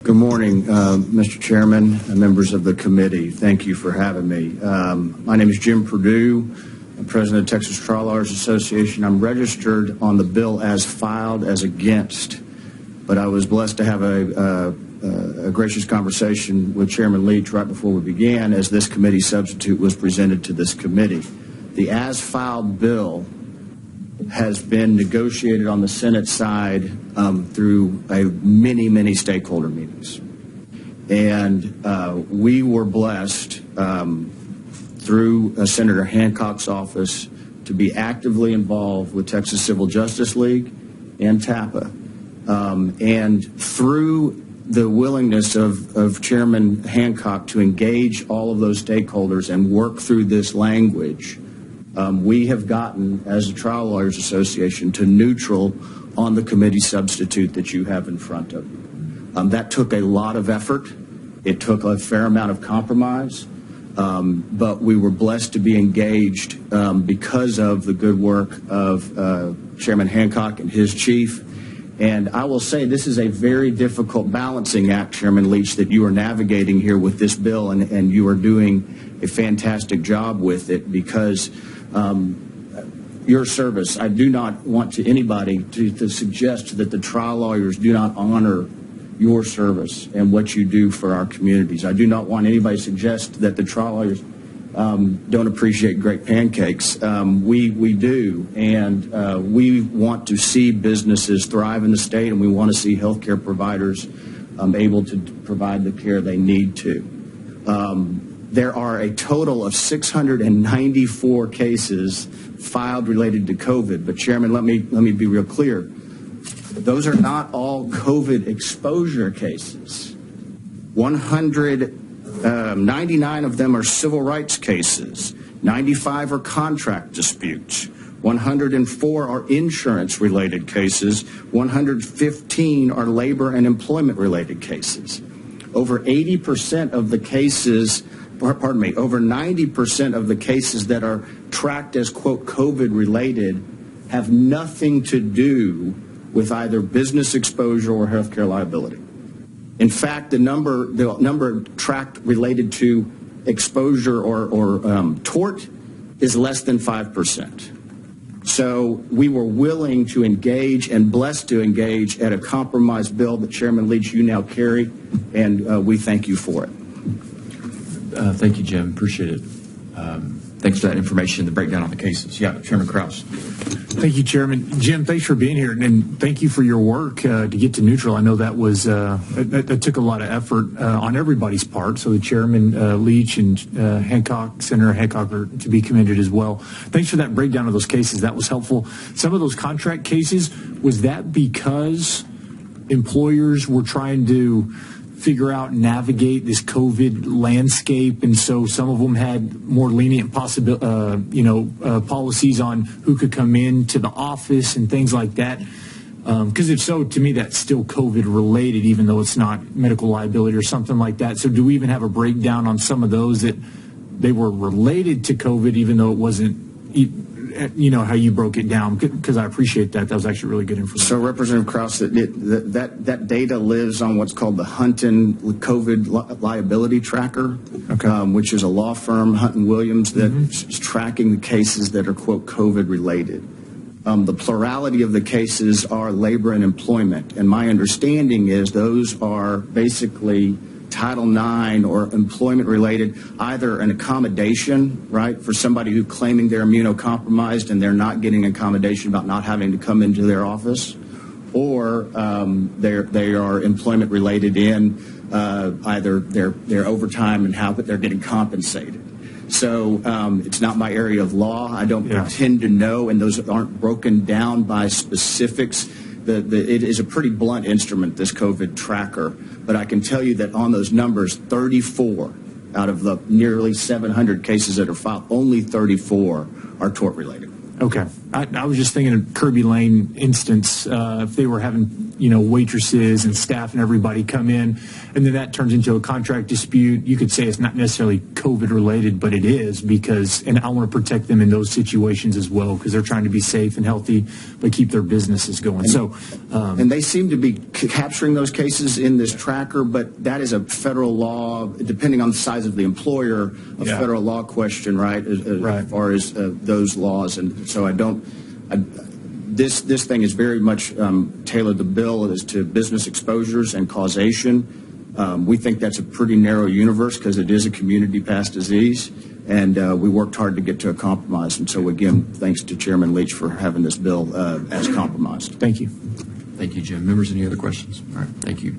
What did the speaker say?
Good morning, Mr. Chairman and members of the committee. Thank you for having me. My name is Jim Perdue. I'm president of Texas Trial Lawyers Association. I'm registered on the bill as filed as against, but I was blessed to have a gracious conversation with Chairman Leach right before we began as this committee substitute was presented to this committee. The as filed bill has been negotiated on the Senate side through many stakeholder meetings. And we were blessed through Senator Hancock's office to be actively involved with Texas Civil Justice League and TAPA. And through the willingness of Chairman Hancock to engage all of those stakeholders and work through this language, we have gotten, as a Trial Lawyers Association, to neutral on the committee substitute that you have in front of you. That took a lot of effort. It took a fair amount of compromise, but we were blessed to be engaged because of the good work of Chairman Hancock and his chief. And I will say this is a very difficult balancing act, Chairman Leach, that you are navigating here with this bill, and you are doing a fantastic job with it because your service, I do not want to anybody to suggest that the trial lawyers do not honor your service and what you do for our communities. I do not want anybody to suggest that the trial lawyers don't appreciate great pancakes. We do, and we want to see businesses thrive in the state, and we want to see healthcare providers able to provide the care they need to. There are a total of 694 cases filed related to COVID. But Chairman, let me be real clear. Those are not all COVID exposure cases. 99 of them are civil rights cases. 95 are contract disputes. 104 are insurance-related cases. 115 are labor and employment-related cases. Over 80% of the cases, pardon me, over 90% of the cases that are tracked as, quote, COVID-related have nothing to do with either business exposure or healthcare liability. In fact, the number tracked related to exposure or tort is less than 5%. So we were willing to engage and blessed to engage at a compromise bill that Chairman Leach, you now carry, and we thank you for it. Thank you, Jim. Appreciate it. Thanks for that information, the breakdown on the cases. Yeah, Chairman Krause. Thank you, Chairman. Jim, thanks for being here, and thank you for your work to get to neutral. I know that was that took a lot of effort on everybody's part. So the Chairman Leach and Senator Hancock are to be commended as well. Thanks for that breakdown of those cases. That was helpful. Some of those contract cases, was that because employers were trying to figure out and navigate this COVID landscape, and so some of them had more lenient policies on who could come into the office and things like that? Because if so, to me, that's still COVID related, even though it's not medical liability or something like that. So do we even have a breakdown on some of those that they were related to COVID, even though it wasn't, how you broke it down? Because I appreciate that. That was actually really good information. So, Representative Krause, that data lives on what's called the Hunton COVID liability tracker, okay. Which is a law firm, Hunton Williams, that's tracking the cases that are, quote, COVID related. The plurality of the cases are labor and employment, and my understanding is those are basically Title IX or employment-related, either an accommodation, right, for somebody who's claiming they're immunocompromised and they're not getting accommodation about not having to come into their office, or they are employment-related in either their overtime and how they're getting compensated. So it's not my area of law. I don't pretend to know, and those aren't broken down by specifics. It is a pretty blunt instrument, this COVID tracker, but I can tell you that on those numbers, 34 out of the nearly 700 cases that are filed, only 34 are tort-related. Okay. I was just thinking of Kirby Lane instance, if they were having, waitresses and staff and everybody come in, and then that turns into a contract dispute, you could say it's not necessarily COVID related, but it is, and I want to protect them in those situations as well, because they're trying to be safe and healthy, but keep their businesses going. And they seem to be capturing those cases in this tracker, but that is a federal law, depending on the size of the employer, a federal law question, right? As far as those laws. And so this thing is very much tailored. The bill as to business exposures and causation. We think that's a pretty narrow universe because it is a community-passed disease, and we worked hard to get to a compromise. And so, again, thanks to Chairman Leach for having this bill as compromised. Thank you. Thank you, Jim. Members, any other questions? All right, thank you.